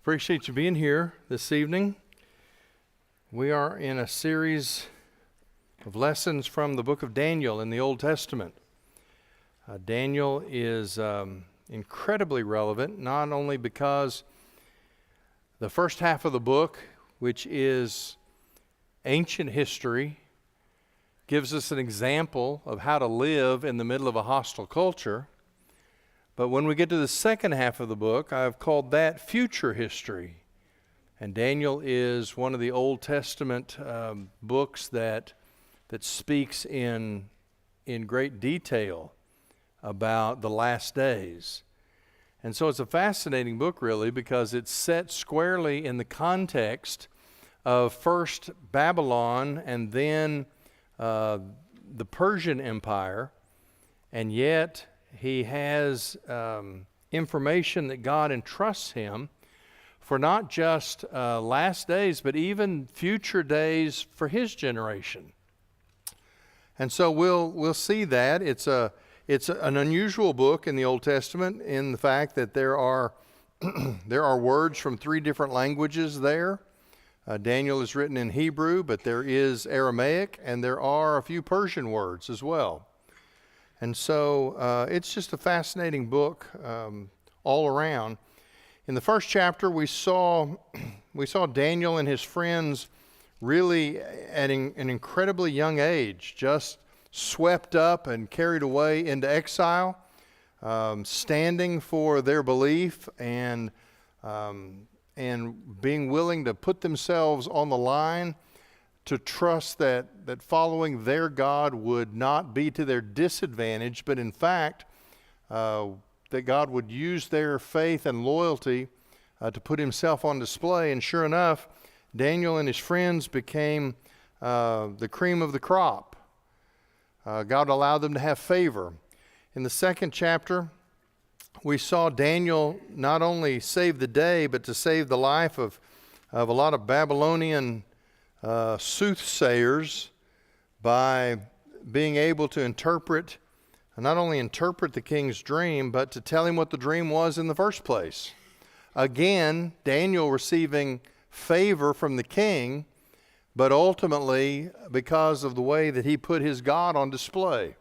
Appreciate you being here this evening. We are in a series of lessons from the book of Daniel in the Old Testament. Daniel is incredibly relevant, not only because the first half of the book, which is ancient history, gives us an example of how to live in the middle of a hostile culture, but when we get to the second half of the book, I've called that future history. And Daniel is one of the Old Testament books that speaks in great detail about the last days. And so it's a fascinating book, really, because it's set squarely in the context of first Babylon and then the Persian Empire, and yet he has information that God entrusts him for not just last days, but even future days for his generation. And so we'll see that it's an unusual book in the Old Testament in the fact that there are words from three different languages there. Daniel is written in Hebrew, but there is Aramaic, and there are a few Persian words as well. And so it's just a fascinating book all around. In the first chapter, we saw Daniel and his friends really at an incredibly young age, just swept up and carried away into exile, standing for their belief and being willing to put themselves on the line to trust that following their God would not be to their disadvantage, but in fact, that God would use their faith and loyalty to put himself on display. And sure enough, Daniel and his friends became the cream of the crop. God allowed them to have favor. In the second chapter, we saw Daniel not only save the day, but to save the life of a lot of Babylonian soothsayers by being able to not only interpret the king's dream, but to tell him what the dream was in the first place. Again, Daniel receiving favor from the king, but ultimately because of the way that he put his God on display.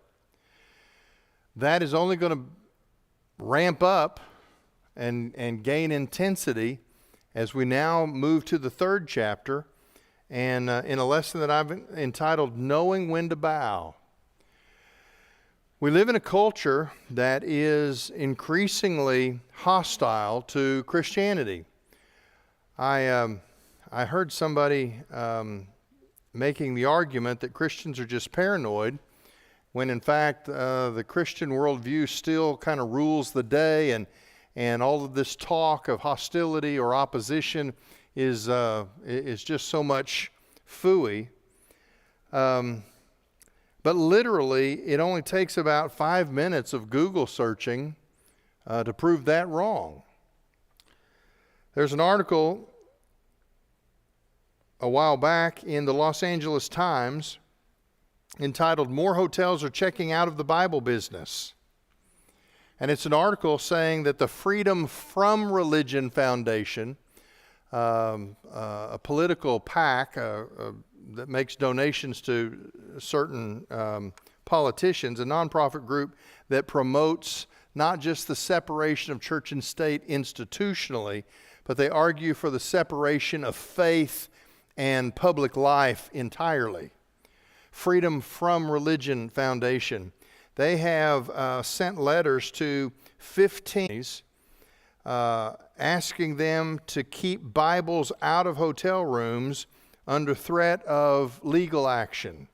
That is only going to ramp up and gain intensity as we now move to the third chapter, and in a lesson that I've entitled, Knowing When to Bow. We live in a culture that is increasingly hostile to Christianity. I heard somebody making the argument that Christians are just paranoid, when in fact the Christian worldview still kind of rules the day, and all of this talk of hostility or opposition is just so much phooey. But literally, it only takes about 5 minutes of Google searching to prove that wrong. There's an article a while back in the Los Angeles Times entitled, More Hotels Are Checking Out of the Bible Business. And it's an article saying that the Freedom From Religion Foundation, a political PAC that makes donations to certain politicians, a nonprofit group that promotes not just the separation of church and state institutionally, but they argue for the separation of faith and public life entirely. Freedom From Religion Foundation. They have sent letters to 15 asking them to keep Bibles out of hotel rooms under threat of legal action.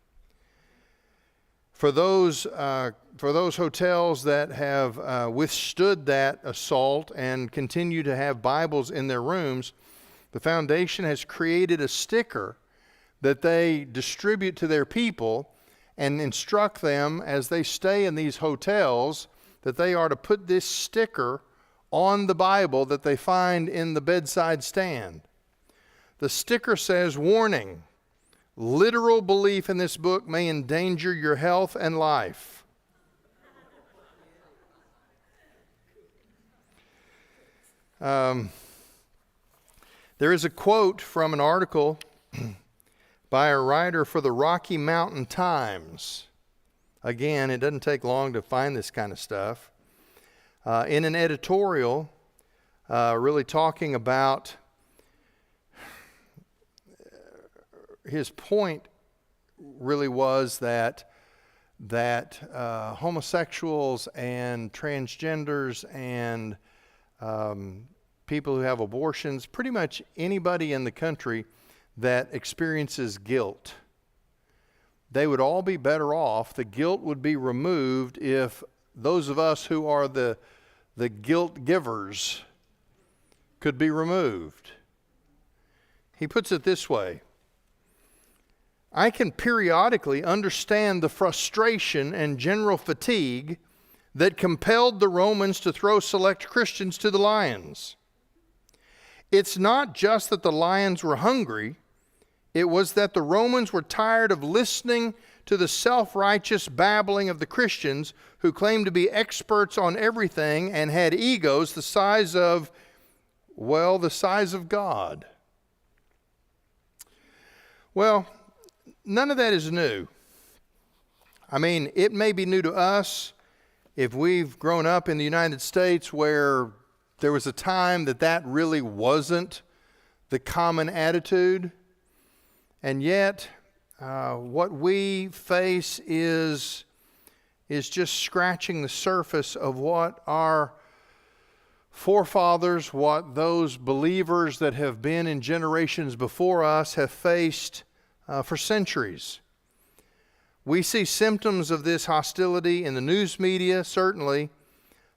For those hotels that have withstood that assault and continue to have Bibles in their rooms, the foundation has created a sticker that they distribute to their people and instruct them as they stay in these hotels that they are to put this sticker on the Bible that they find in the bedside stand. The sticker says, warning, literal belief in this book may endanger your health and life. There is a quote from an article by a writer for the Rocky Mountain Times. Again, it doesn't take long to find this kind of stuff. In an editorial, really talking about his point really was that homosexuals and transgenders and people who have abortions, pretty much anybody in the country that experiences guilt, they would all be better off. The guilt would be removed if those of us who are the guilt givers could be removed. He puts it this way: I can periodically understand the frustration and general fatigue that compelled the Romans to throw select Christians to the lions. It's not just that the lions were hungry, it was that the Romans were tired of listening to the self-righteous babbling of the Christians who claimed to be experts on everything and had egos the size of, well, the size of God. Well, none of that is new. I mean, it may be new to us if we've grown up in the United States where there was a time that really wasn't the common attitude. And yet, what we face is just scratching the surface of what our forefathers, what those believers that have been in generations before us have faced for centuries. We see symptoms of this hostility in the news media, certainly,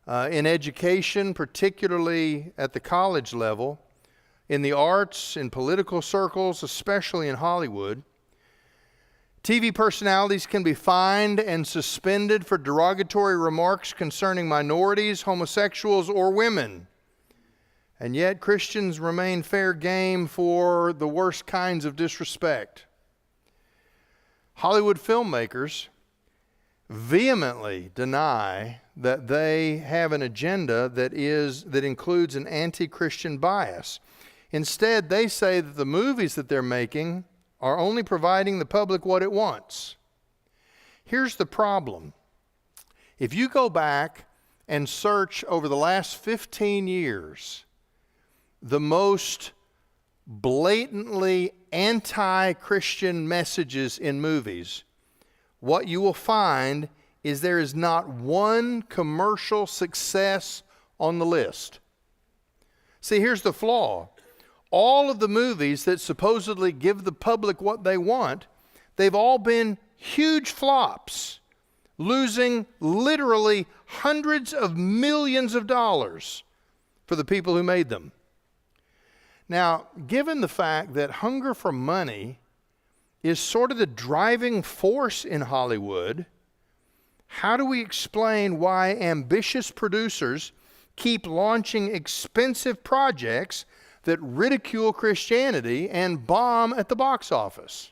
in education, particularly at the college level, in the arts, in political circles, especially in Hollywood. TV personalities can be fined and suspended for derogatory remarks concerning minorities, homosexuals, or women. And yet Christians remain fair game for the worst kinds of disrespect. Hollywood filmmakers vehemently deny that they have an agenda that includes an anti-Christian bias. Instead, they say that the movies that they're making are only providing the public what it wants. Here's the problem. If you go back and search over the last 15 years, the most blatantly anti-Christian messages in movies, what you will find is there is not one commercial success on the list. See, here's the flaw. All of the movies that supposedly give the public what they want, they've all been huge flops, losing literally hundreds of millions of dollars for the people who made them. Now, given the fact that hunger for money is sort of the driving force in Hollywood, how do we explain why ambitious producers keep launching expensive projects that ridicule Christianity and bomb at the box office?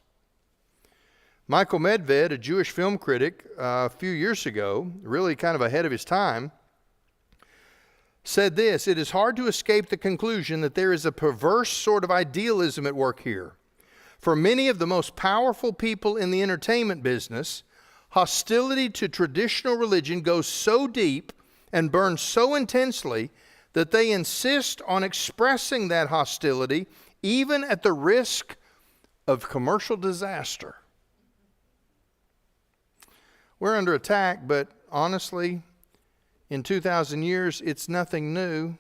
Michael Medved, a Jewish film critic, a few years ago, really kind of ahead of his time, said this: "It is hard to escape the conclusion that there is a perverse sort of idealism at work here. For many of the most powerful people in the entertainment business, hostility to traditional religion goes so deep and burns so intensely that they insist on expressing that hostility even at the risk of commercial disaster." We're under attack, but honestly, in 2,000 years, it's nothing new.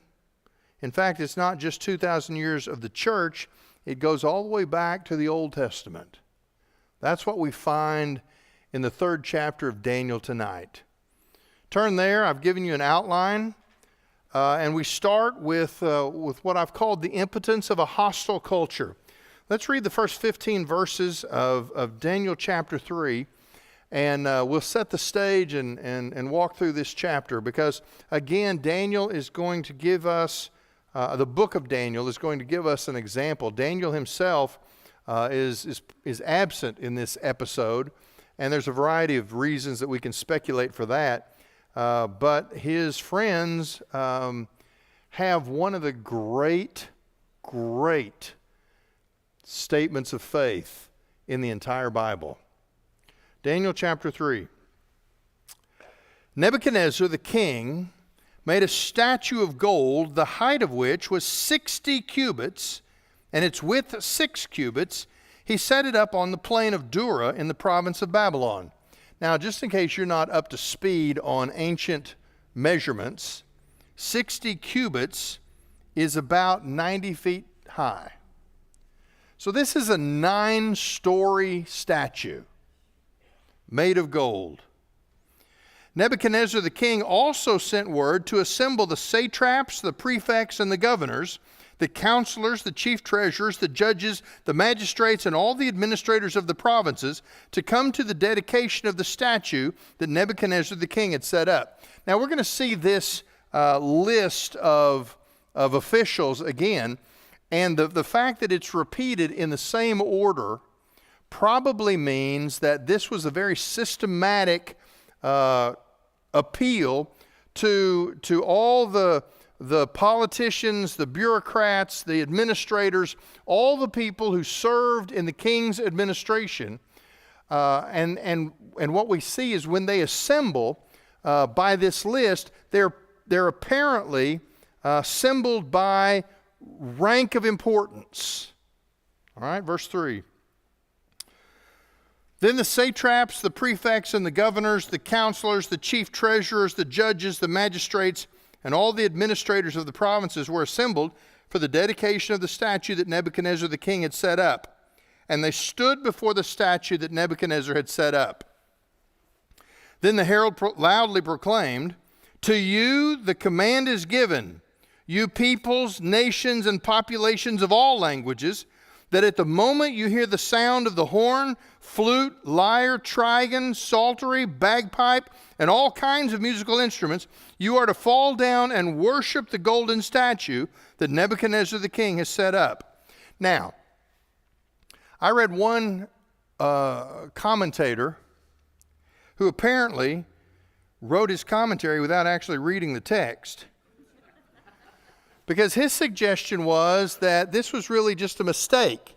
In fact, it's not just 2,000 years of the church. It goes all the way back to the Old Testament. That's what we find in the 3rd chapter of Daniel tonight. Turn there. I've given you an outline. And we start with what I've called the impotence of a hostile culture. Let's read the first 15 verses of Daniel chapter 3. And we'll set the stage and walk through this chapter, because, again, Daniel is going to give us, the book of Daniel is going to give us an example. Daniel himself is absent in this episode, and there's a variety of reasons that we can speculate for that. But his friends have one of the great great statements of faith in the entire Bible. Daniel chapter 3. Nebuchadnezzar the king made a statue of gold, the height of which was 60 cubits, and its width 6 cubits. He set it up on the plain of Dura in the province of Babylon. Now, just in case you're not up to speed on ancient measurements, 60 cubits is about 90 feet high. So this is a 9-story statue made of gold. Nebuchadnezzar the king also sent word to assemble the satraps, the prefects, and the governors, the counselors, the chief treasurers, the judges, the magistrates, and all the administrators of the provinces to come to the dedication of the statue that Nebuchadnezzar the king had set up. Now we're going to see this list of officials again, and the fact that it's repeated in the same order probably means that this was a very systematic appeal to all the politicians, the bureaucrats, the administrators, all the people who served in the king's administration. And what we see is when they assemble by this list, they're apparently assembled by rank of importance. All right, verse 3. Then the satraps, the prefects, and the governors, the counselors, the chief treasurers, the judges, the magistrates, and all the administrators of the provinces were assembled for the dedication of the statue that Nebuchadnezzar the king had set up. And they stood before the statue that Nebuchadnezzar had set up. Then the herald loudly proclaimed, "To you the command is given, you peoples, nations, and populations of all languages, that at the moment you hear the sound of the horn, flute, lyre, trigon, psaltery, bagpipe, and all kinds of musical instruments, you are to fall down and worship the golden statue that Nebuchadnezzar the king has set up." Now, I read one commentator who apparently wrote his commentary without actually reading the text, because his suggestion was that this was really just a mistake.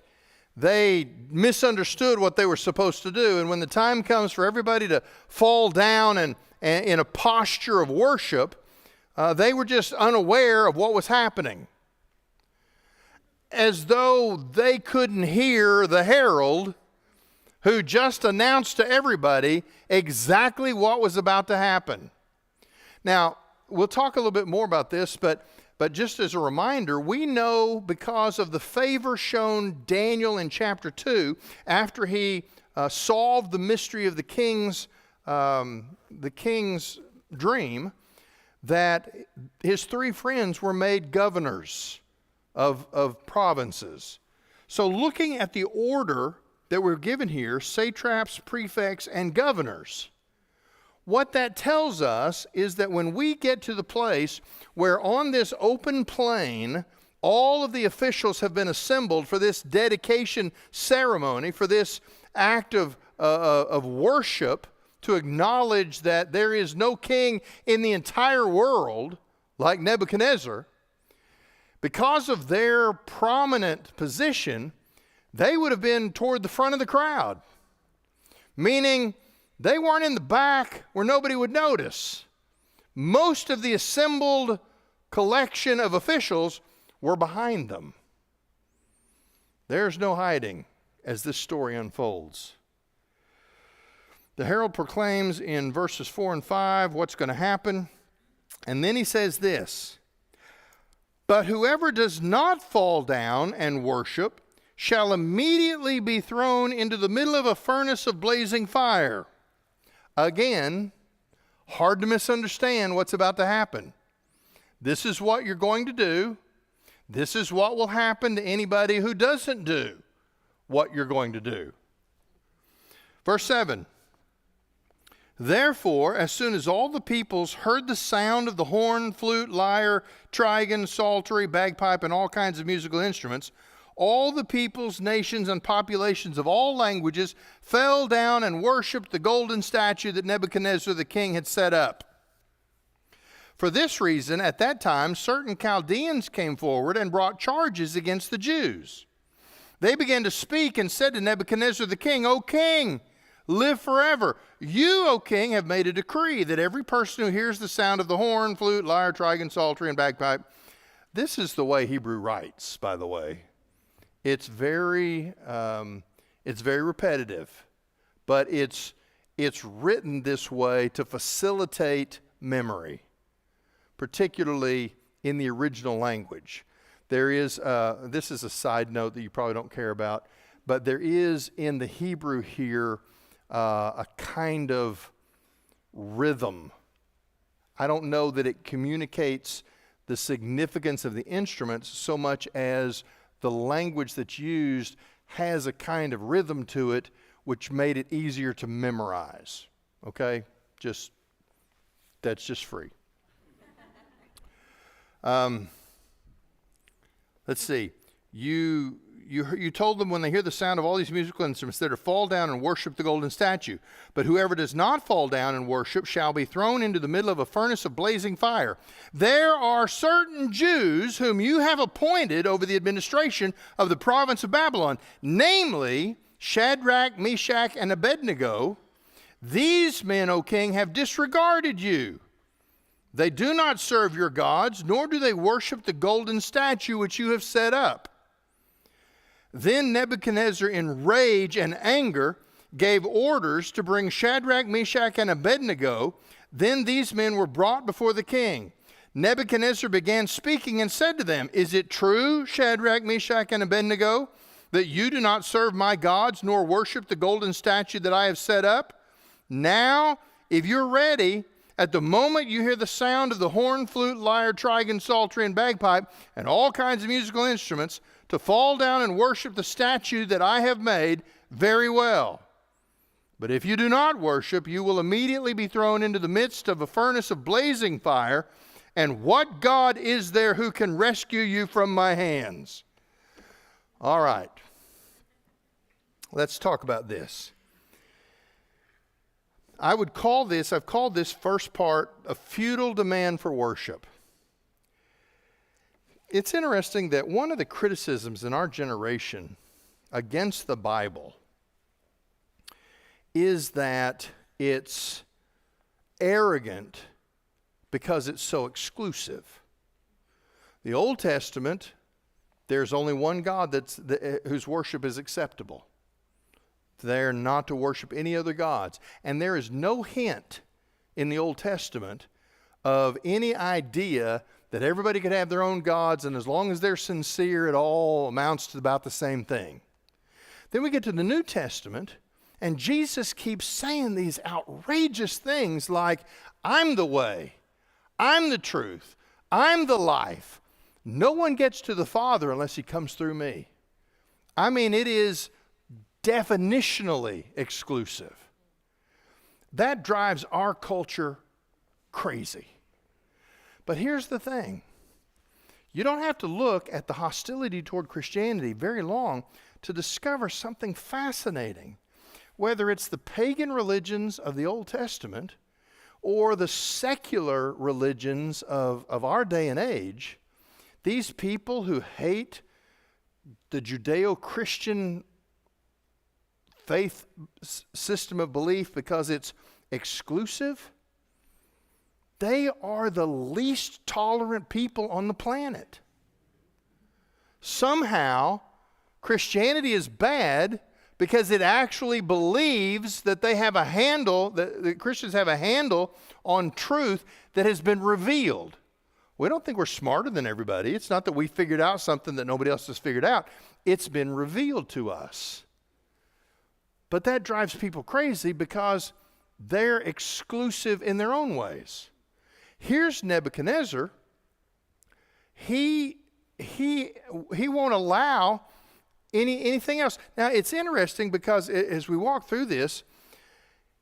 They misunderstood what they were supposed to do, and when the time comes for everybody to fall down and in a posture of worship, they were just unaware of what was happening. As though they couldn't hear the herald who just announced to everybody exactly what was about to happen. Now, we'll talk a little bit more about this, but just as a reminder, we know because of the favor shown Daniel in chapter 2, after he solved the mystery of the king's dream, that his 3 friends were made governors of provinces. So looking at the order that we're given here, satraps, prefects, and governors, what that tells us is that when we get to the place where on this open plain, all of the officials have been assembled for this dedication ceremony, for this act of worship, to acknowledge that there is no king in the entire world like Nebuchadnezzar, because of their prominent position, they would have been toward the front of the crowd, meaning they weren't in the back where nobody would notice. Most of the assembled collection of officials were behind them. There's no hiding as this story unfolds. The herald proclaims in verses 4 and 5 what's going to happen. And then he says this, "But whoever does not fall down and worship shall immediately be thrown into the middle of a furnace of blazing fire." Again, hard to misunderstand what's about to happen. This is what you're going to do. This is what will happen to anybody who doesn't do what you're going to do. Verse 7. "Therefore, as soon as all the peoples heard the sound of the horn, flute, lyre, trigon, psaltery, bagpipe, and all kinds of musical instruments, all the peoples, nations, and populations of all languages fell down and worshipped the golden statue that Nebuchadnezzar the king had set up. For this reason, at that time, certain Chaldeans came forward and brought charges against the Jews. They began to speak and said to Nebuchadnezzar the king, O king, live forever. You, O king, have made a decree that every person who hears the sound of the horn, flute, lyre, trigon, psaltery, and bagpipe. This is the way Hebrew writes, by the way. It's very repetitive, but it's written this way to facilitate memory, particularly in the original language. There is, this is a side note that you probably don't care about, but there is in the Hebrew here a kind of rhythm. I don't know that it communicates the significance of the instruments so much as the language that's used has a kind of rhythm to it which made it easier to memorize. Okay? That's just free. Let's see. You told them when they hear the sound of all these musical instruments, they're to fall down and worship the golden statue. But whoever does not fall down and worship shall be thrown into the middle of a furnace of blazing fire. There are certain Jews whom you have appointed over the administration of the province of Babylon, namely Shadrach, Meshach, and Abednego. These men, O king, have disregarded you. They do not serve your gods, nor do they worship the golden statue which you have set up. Then Nebuchadnezzar, in rage and anger, gave orders to bring Shadrach, Meshach, and Abednego. Then these men were brought before the king. Nebuchadnezzar began speaking and said to them, Is it true, Shadrach, Meshach, and Abednego, that you do not serve my gods, nor worship the golden statue that I have set up? Now, if you're ready, at the moment you hear the sound of the horn, flute, lyre, trigon, psaltery, and bagpipe, and all kinds of musical instruments, to fall down and worship the statue that I have made, very well. But if you do not worship, you will immediately be thrown into the midst of a furnace of blazing fire. And what God is there who can rescue you from my hands? All right. Let's talk about this. I've called this first part a futile demand for worship. It's interesting that one of the criticisms in our generation against the Bible is that it's arrogant because it's so exclusive. The Old Testament, there's only one God whose worship is acceptable. They're not to worship any other gods. And there is no hint in the Old Testament of any idea that everybody could have their own gods, and as long as they're sincere, it all amounts to about the same thing. Then we get to the New Testament, and Jesus keeps saying these outrageous things like, I'm the way, I'm the truth, I'm the life. No one gets to the Father unless he comes through me. I mean, it is definitionally exclusive. That drives our culture crazy. But here's the thing. You don't have to look at the hostility toward Christianity very long to discover something fascinating. Whether it's the pagan religions of the Old Testament or the secular religions of our day and age, these people who hate the Judeo-Christian faith system of belief because it's exclusive, they are the least tolerant people on the planet. Somehow, Christianity is bad because it actually believes that they have a handle, that Christians have a handle on truth that has been revealed. We don't think we're smarter than everybody. It's not that we figured out something that nobody else has figured out. It's been revealed to us. But that drives people crazy because they're exclusive in their own ways. Here's Nebuchadnezzar. He won't allow anything else. Now, it's interesting because as we walk through this,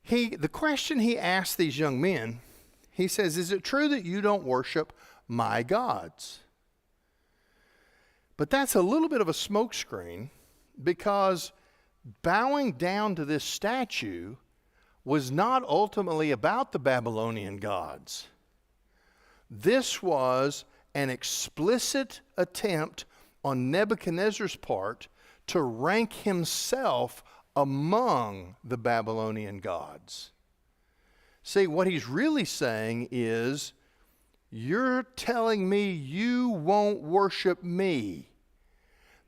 the question he asks these young men, he says, is it true that you don't worship my gods? But that's a little bit of a smokescreen because bowing down to this statue was not ultimately about the Babylonian gods. This was an explicit attempt on Nebuchadnezzar's part to rank himself among the Babylonian gods. See, what he's really saying is, you're telling me you won't worship me.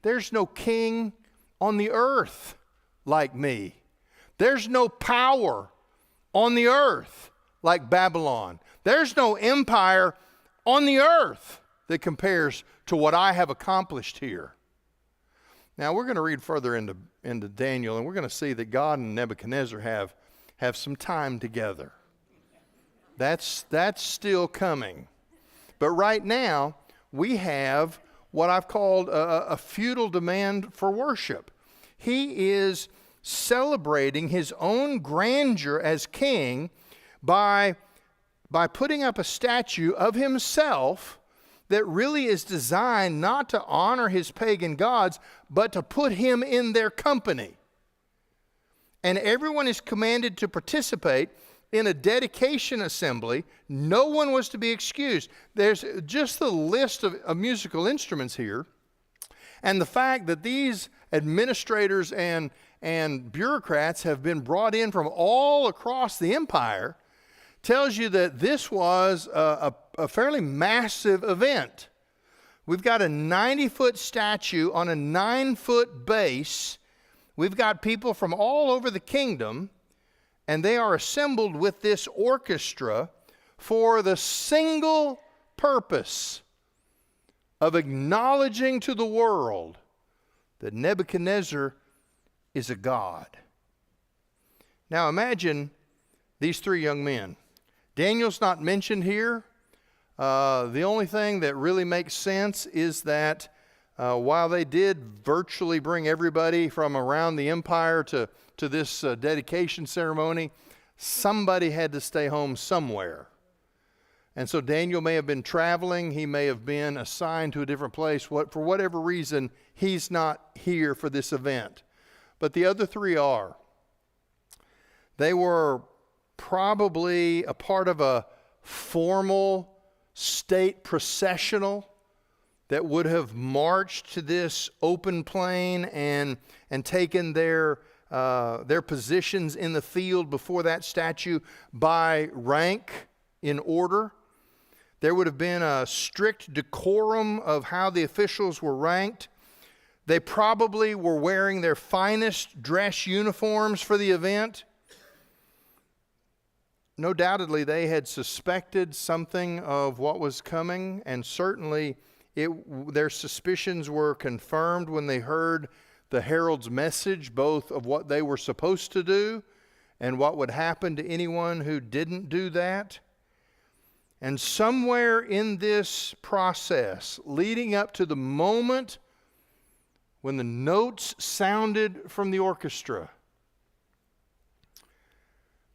There's no king on the earth like me. There's no power on the earth like Babylon. There's no empire on the earth that compares to what I have accomplished here. Now, we're going to read further into Daniel, and we're going to see that God and Nebuchadnezzar have some time together. That's still coming. But right now, we have what I've called a feudal demand for worship. He is celebrating his own grandeur as king by putting up a statue of himself that really is designed not to honor his pagan gods, but to put him in their company. And everyone is commanded to participate in a dedication assembly. No one was to be excused. There's just the list of musical instruments here, and the fact that these administrators and bureaucrats have been brought in from all across the empire tells you that this was a fairly massive event. We've got a 90-foot statue on a 9-foot base. We've got people from all over the kingdom, and they are assembled with this orchestra for the single purpose of acknowledging to the world that Nebuchadnezzar is a god. Now imagine these three young men. Daniel's not mentioned here. The only thing that really makes sense is that while they did virtually bring everybody from around the empire to this dedication ceremony, somebody had to stay home somewhere. And so Daniel may have been traveling. He may have been assigned to a different place. For whatever reason, he's not here for this event. But the other three are. They were probably a part of a formal state processional that would have marched to this open plain and taken their positions in the field before that statue by rank in order. There would have been a strict decorum of how the officials were ranked. They probably were wearing their finest dress uniforms for the event. No doubtedly, they had suspected something of what was coming, and certainly their suspicions were confirmed when they heard the herald's message, both of what they were supposed to do and what would happen to anyone who didn't do that. And somewhere in this process, leading up to the moment when the notes sounded from the orchestra,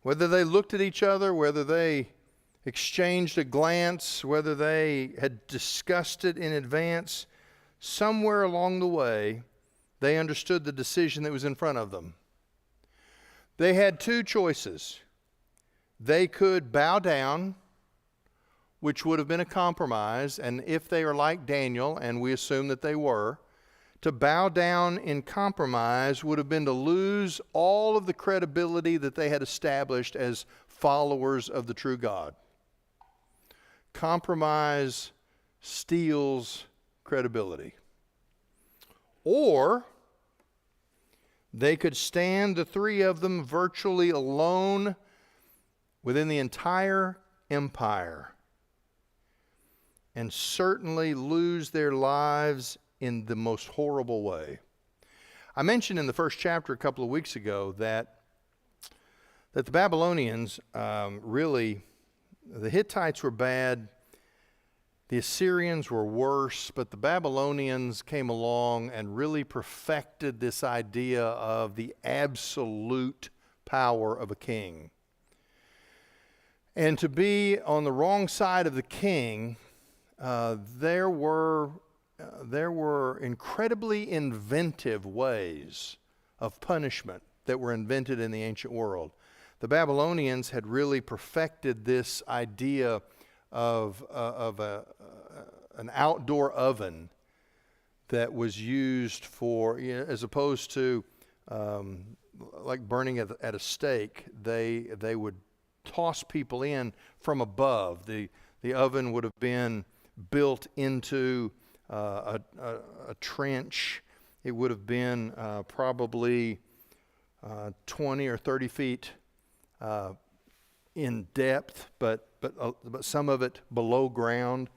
whether they looked at each other, whether they exchanged a glance, whether they had discussed it in advance, somewhere along the way, they understood the decision that was in front of them. They had two choices. They could bow down, which would have been a compromise, and if they are like Daniel, and we assume that they were, to bow down in compromise would have been to lose all of the credibility that they had established as followers of the true God. Compromise steals credibility. Or they could stand, the three of them, virtually alone within the entire empire and certainly lose their lives in the most horrible way. I mentioned in the first chapter a couple of weeks ago that the Babylonians really, the Hittites were bad, the Assyrians were worse, but the Babylonians came along and really perfected this idea of the absolute power of a king. And to be on the wrong side of the king, there were incredibly inventive ways of punishment that were invented in the ancient world. The Babylonians had really perfected this idea of an outdoor oven that was used for, as opposed to like burning at a stake. They would toss people in from above. The oven would have been built into a trench. It would have been probably 20 or 30 feet in depth, but some of it below ground.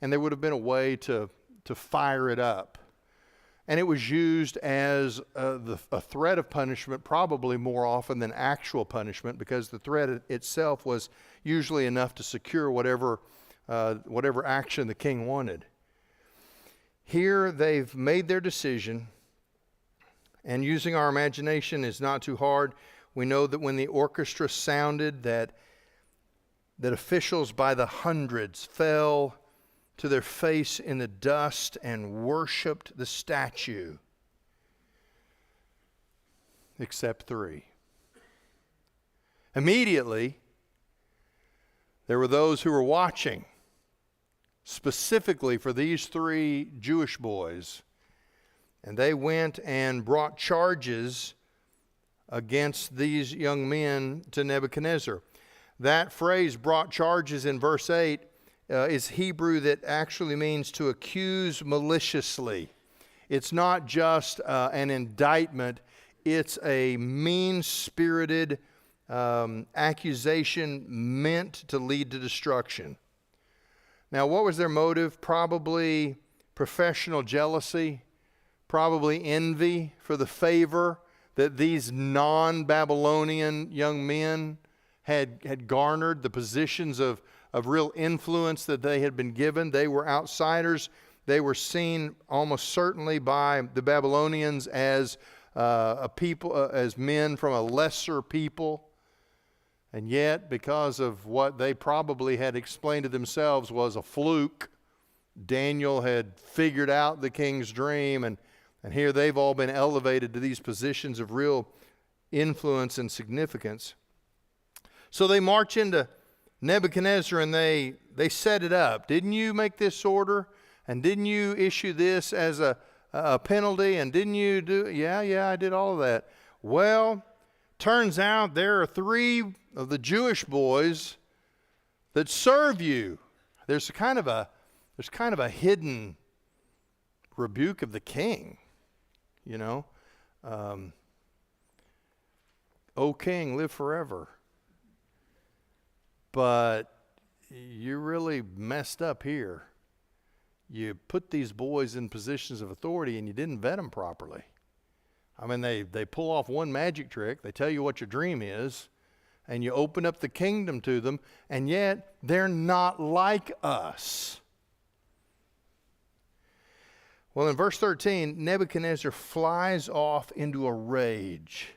And there would have been a way to fire it up. And it was used as a threat of punishment, probably more often than actual punishment, because the threat itself was usually enough to secure whatever action the king wanted. Here they've made their decision, and using our imagination is not too hard. We know that when the orchestra sounded, that officials by the hundreds fell to their face in the dust and worshiped the statue, except 3. Immediately, there were those who were watching, specifically for these 3 Jewish boys, and they went and brought charges against these young men to Nebuchadnezzar. That phrase, brought charges, in verse 8, is Hebrew that actually means to accuse maliciously. It's not just an indictment. It's a mean-spirited accusation meant to lead to destruction. Now, what was their motive? Probably professional jealousy, probably envy for the favor that these non-Babylonian young men had garnered, the positions of real influence that they had been given. They were outsiders. They were seen almost certainly by the Babylonians as a people, as men from a lesser people. And yet, because of what they probably had explained to themselves was a fluke, Daniel had figured out the king's dream, and here they've all been elevated to these positions of real influence and significance. So they march into Nebuchadnezzar and they set it up. Didn't you make this order? And didn't you issue this as a penalty? And didn't you do? Yeah, I did all of that. Well, turns out there are 3 of the Jewish boys that serve you. There's kind of a hidden rebuke of the king, O king, live forever. But you really messed up here. You put these boys in positions of authority and you didn't vet them properly. I mean, they pull off one magic trick. They tell you what your dream is, and you open up the kingdom to them, and yet they're not like us. Well, in verse 13, Nebuchadnezzar flies off into a rage.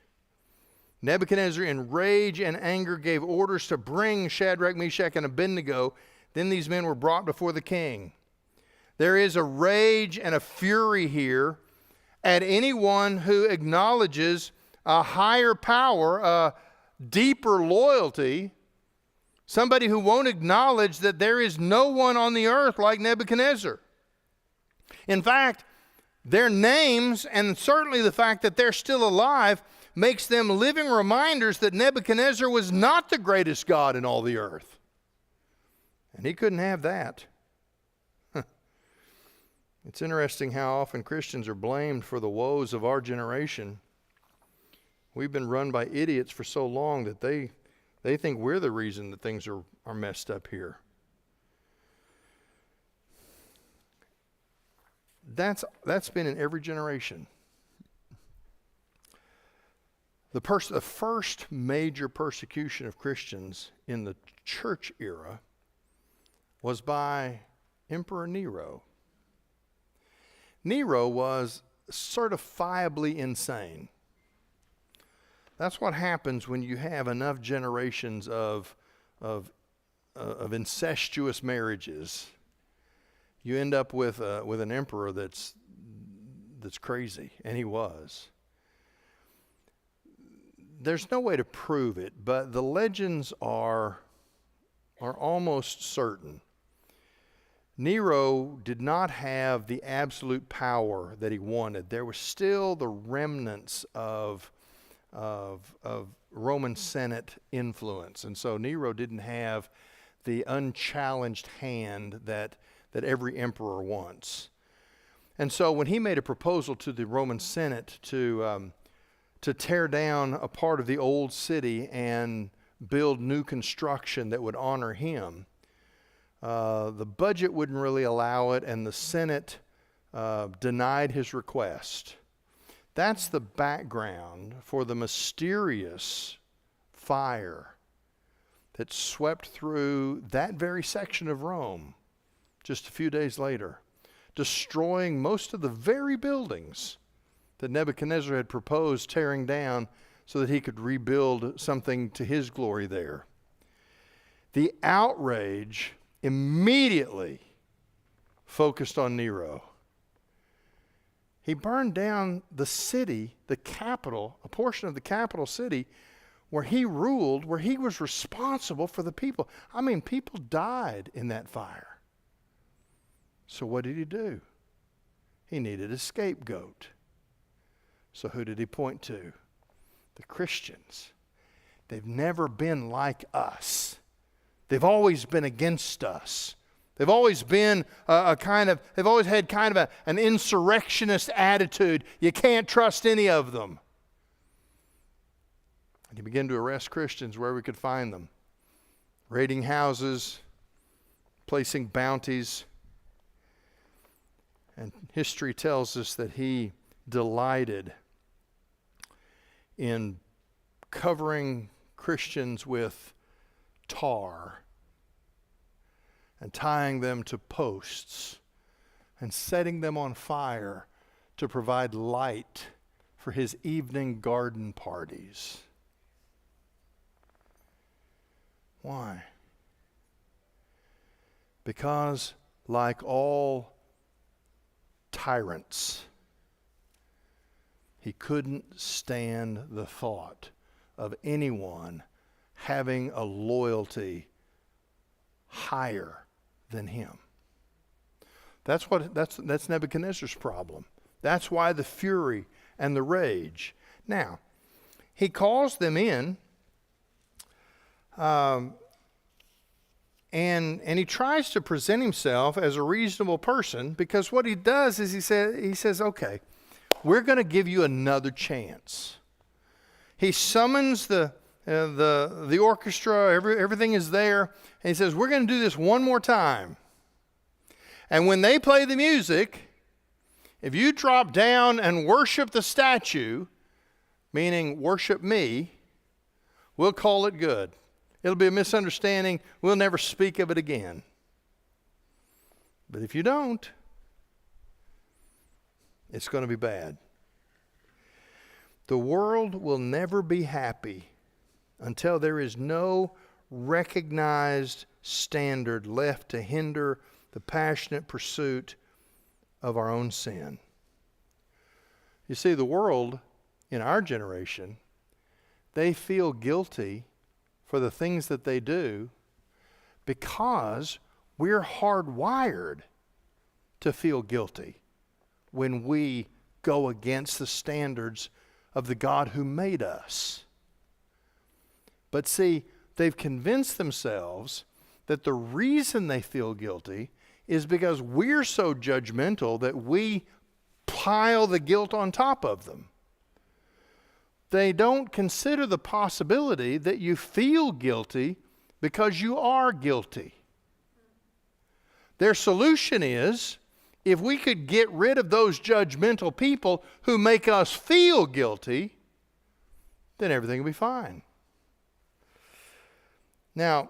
Nebuchadnezzar, in rage and anger, gave orders to bring Shadrach, Meshach, and Abednego. Then these men were brought before the king. There is a rage and a fury here at anyone who acknowledges a higher power, a deeper loyalty, somebody who won't acknowledge that there is no one on the earth like Nebuchadnezzar. In fact, their names, and certainly the fact that they're still alive, makes them living reminders that Nebuchadnezzar was not the greatest God in all the earth. And he couldn't have that. It's interesting how often Christians are blamed for the woes of our generation. We've been run by idiots for so long that they think we're the reason that things are messed up here. That's been in every generation. The first major persecution of Christians in the church era was by Emperor Nero. Nero was certifiably insane. That's what happens when you have enough generations of incestuous marriages. You end up with an emperor that's crazy, and he was. There's no way to prove it, but the legends are are almost certain. Nero did not have the absolute power that he wanted. There was still the remnants of Roman Senate influence. And so Nero didn't have the unchallenged hand that every emperor wants. And so when he made a proposal to the Roman Senate to tear down a part of the old city and build new construction that would honor him, the budget wouldn't really allow it, and the Senate denied his request. That's the background for the mysterious fire that swept through that very section of Rome just a few days later, destroying most of the very buildings that Nebuchadnezzar had proposed tearing down so that he could rebuild something to his glory there. The outrage immediately focused on Nero. He burned down the city, the capital, a portion of the capital city where he ruled, where he was responsible for the people. I mean, people died in that fire. So what did he do? He needed a scapegoat. So who did he point to? The Christians. They've never been like us. They've always been against us. They've always been they've always had kind of an insurrectionist attitude. You can't trust any of them. And he began to arrest Christians wherever he could find them, raiding houses, placing bounties. And history tells us that he delighted in covering Christians with tar and tying them to posts and setting them on fire to provide light for his evening garden parties. Why? Because, like all tyrants, he couldn't stand the thought of anyone having a loyalty higher than him. That's Nebuchadnezzar's problem. That's why the fury and the rage. Now, he calls them in, and he tries to present himself as a reasonable person, because what he does is he says, okay, we're going to give you another chance. He summons the orchestra, everything is there, and he says, we're going to do this one more time. And when they play the music, if you drop down and worship the statue, meaning worship me, we'll call it good. It'll be a misunderstanding. We'll never speak of it again. But if you don't, it's going to be bad. The world will never be happy until there is no recognized standard left to hinder the passionate pursuit of our own sin. You see, the world in our generation, they feel guilty for the things that they do because we're hardwired to feel guilty when we go against the standards of the God who made us. But see, they've convinced themselves that the reason they feel guilty is because we're so judgmental that we pile the guilt on top of them. They don't consider the possibility that you feel guilty because you are guilty. Their solution is, if we could get rid of those judgmental people who make us feel guilty, then everything will be fine. Now,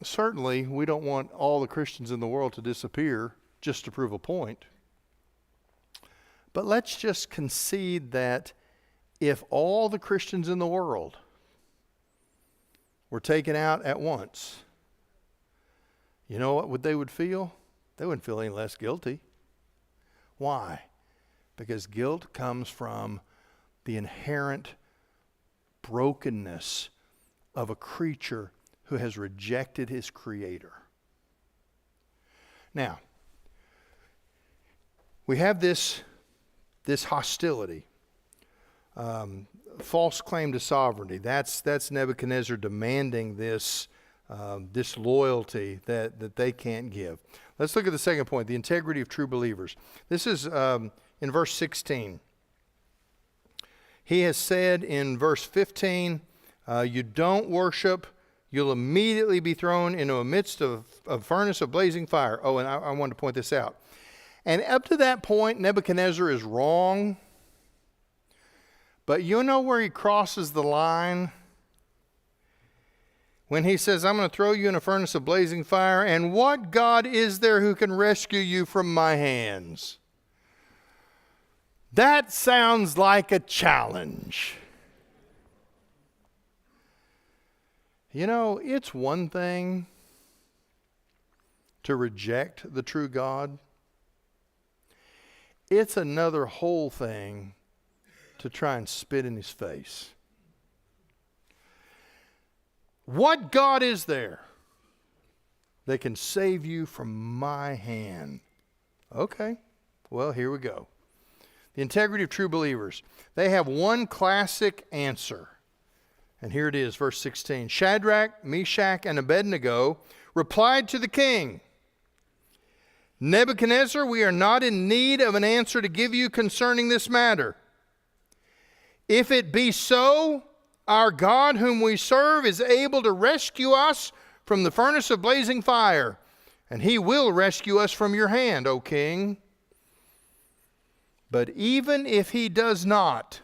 certainly we don't want all the Christians in the world to disappear just to prove a point. But let's just concede that if all the Christians in the world were taken out at once, you know what they would feel? They wouldn't feel any less guilty. Why? Because guilt comes from the inherent brokenness of a creature who has rejected his Creator. Now, we have this hostility, false claim to sovereignty. That's Nebuchadnezzar demanding this loyalty that they can't give. Let's look at the second point, the integrity of true believers. This is in verse 16. He has said in verse 15, you don't worship, you'll immediately be thrown into a midst of a furnace of blazing fire. Oh, and I wanted to point this out. And up to that point, Nebuchadnezzar is wrong. But you know where he crosses the line? When he says, I'm going to throw you in a furnace of blazing fire, and what God is there who can rescue you from my hands? That sounds like a challenge. You know, it's one thing to reject the true God. It's another whole thing to try and spit in his face. What God is there that can save you from my hand? Okay, well, here we go. The integrity of true believers. They have one classic answer. And here it is, verse 16. Shadrach, Meshach, and Abednego replied to the king, Nebuchadnezzar, we are not in need of an answer to give you concerning this matter. If it be so, our God whom we serve is able to rescue us from the furnace of blazing fire, and he will rescue us from your hand, O king. But even if he does not,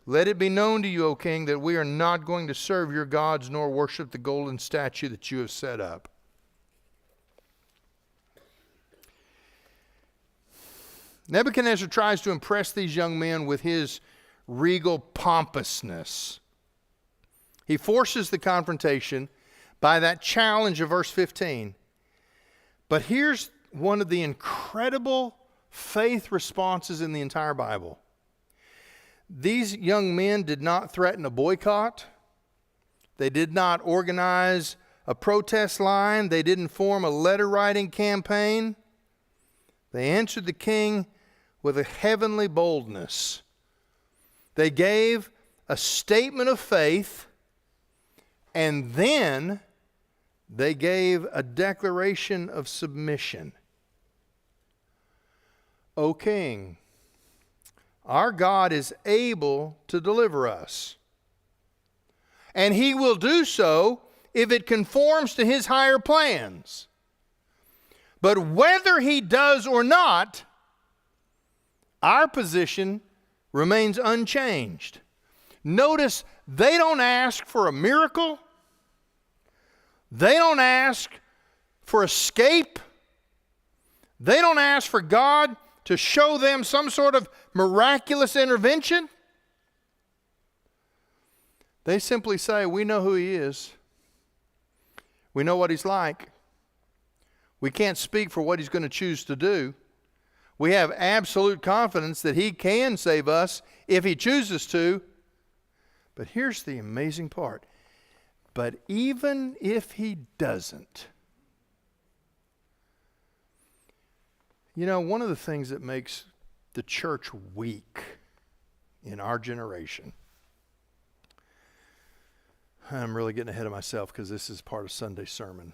let it be known to you, O king, that we are not going to serve your gods nor worship the golden statue that you have set up. Nebuchadnezzar tries to impress these young men with his regal pompousness. He forces the confrontation by that challenge of verse 15. But here's one of the incredible faith responses in the entire Bible. These young men did not threaten a boycott. They did not organize a protest line. They didn't form a letter-writing campaign. They answered the king with a heavenly boldness. They gave a statement of faith, and then they gave a declaration of submission. O king, our God is able to deliver us, and he will do so if it conforms to his higher plans. But whether he does or not, our position remains unchanged. Notice they don't ask for a miracle. They don't ask for escape. They don't ask for God to show them some sort of miraculous intervention. They simply say, we know who he is. We know what he's like. We can't speak for what he's going to choose to do. We have absolute confidence that he can save us if he chooses to. But here's the amazing part. But even if he doesn't, you know, one of the things that makes the church weak in our generation, I'm really getting ahead of myself because this is part of Sunday's sermon.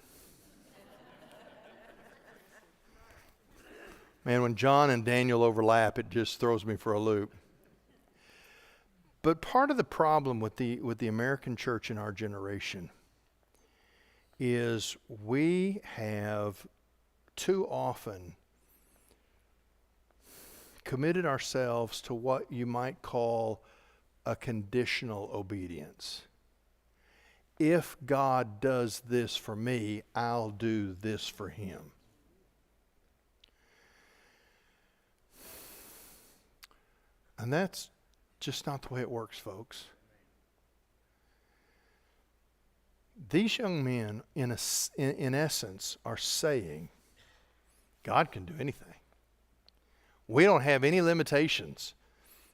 Man, when John and Daniel overlap, it just throws me for a loop. But part of the problem with the American church in our generation is we have too often committed ourselves to what you might call a conditional obedience. If God does this for me, I'll do this for him. And that's just not the way it works, folks. These young men, in essence, are saying, God can do anything. We don't have any limitations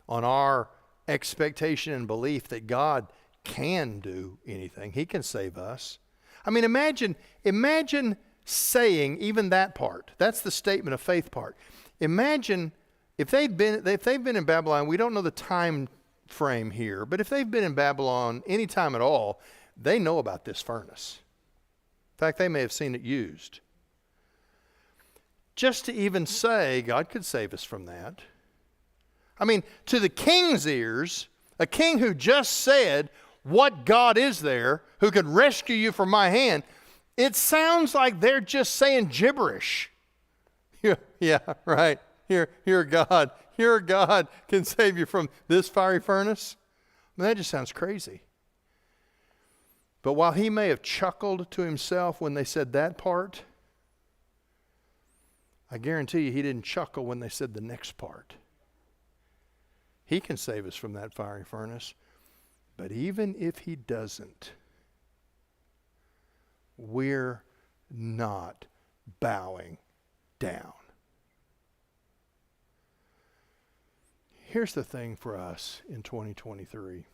on our expectation and belief that God can do anything. He can save us. I mean, imagine saying even that part. That's the statement of faith part. Imagine if they've been in Babylon, we don't know the time frame here, but if they've been in Babylon any time at all, they know about this furnace. In fact, they may have seen it used. Just to even say God could save us from that. I mean, to the king's ears, a king who just said, what God is there who could rescue you from my hand, it sounds like they're just saying gibberish. Yeah, right. Here God can save you from this fiery furnace. I mean, that just sounds crazy. But while he may have chuckled to himself when they said that part, I guarantee you he didn't chuckle when they said the next part. He can save us from that fiery furnace. But even if he doesn't, we're not bowing down. Here's the thing for us in 2023.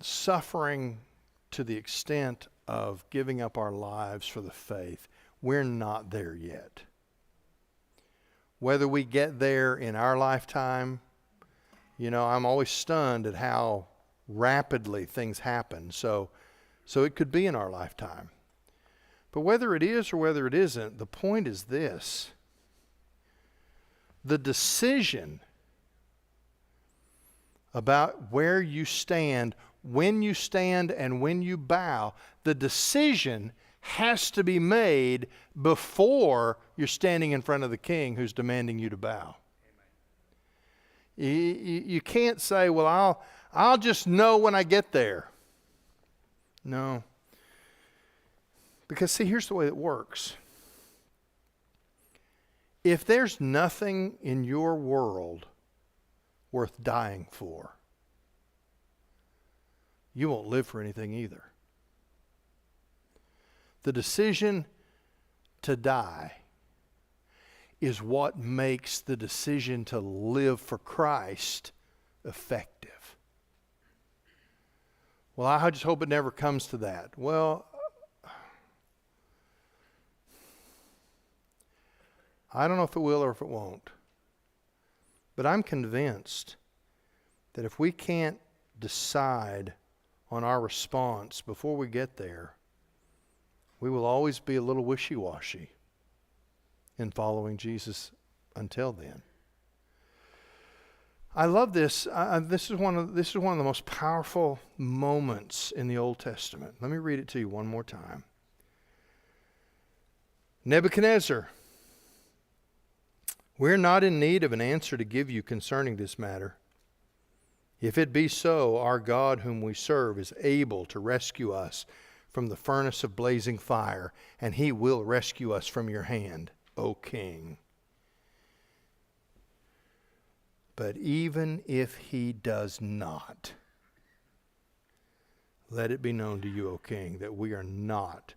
Suffering to the extent of giving up our lives for the faith, we're not there yet. Whether we get there in our lifetime, I'm always stunned at how rapidly things happen. So it could be in our lifetime. But whether it is or whether it isn't, the point is this. The decision about where you stand, when you stand and when you bow, the decision has to be made before you're standing in front of the king who's demanding you to bow. You can't say, well, I'll just know when I get there. No. Because see, here's the way it works. If there's nothing in your world worth dying for, you won't live for anything either. The decision to die is what makes the decision to live for Christ effective. Well, I just hope it never comes to that. Well, I don't know if it will or if it won't. But I'm convinced that if we can't decide on our response before we get there, we will always be a little wishy-washy in following Jesus until then. I love this. This is one of the most powerful moments in the Old Testament. Let me read it to you one more time. Nebuchadnezzar, we're not in need of an answer to give you concerning this matter. If it be so, our God whom we serve is able to rescue us from the furnace of blazing fire, and he will rescue us from your hand, O king. But even if he does not, let it be known to you, O king, that we are not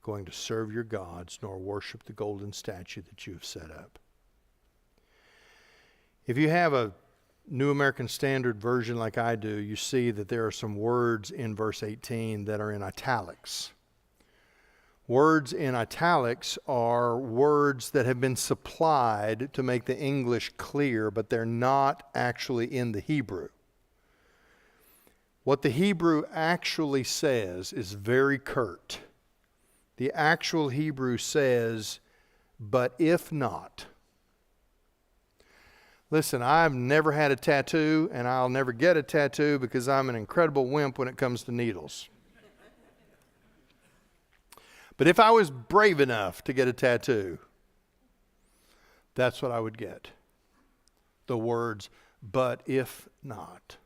going to serve your gods nor worship the golden statue that you have set up. If you have a New American Standard version like I do, you see that there are some words in verse 18 that are in italics. Words in italics are words that have been supplied to make the English clear, but they're not actually in the Hebrew. What the Hebrew actually says is very curt. The actual Hebrew says, but if not. Listen, I've never had a tattoo, and I'll never get a tattoo because I'm an incredible wimp when it comes to needles. But if I was brave enough to get a tattoo, that's what I would get. The words, but if not.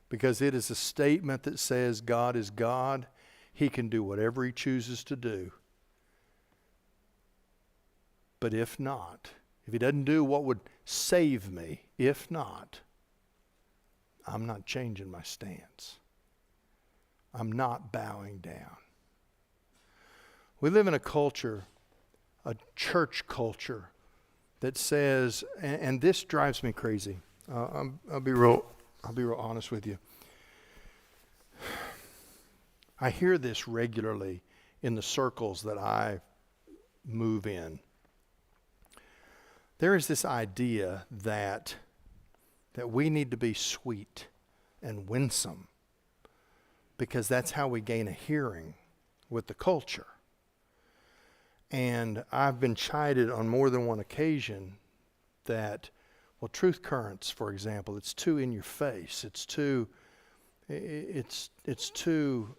Because it is a statement that says God is God. He can do whatever he chooses to do. But if not, if he doesn't do what would save me, if not, I'm not changing my stance. I'm not bowing down. We live in a culture, a church culture, that says, and this drives me crazy, I'll be real honest with you. I hear this regularly in the circles that I move in. There is this idea that we need to be sweet and winsome because that's how we gain a hearing with the culture. And I've been chided on more than one occasion that, well, truth currents, for example, it's too in your face. It's too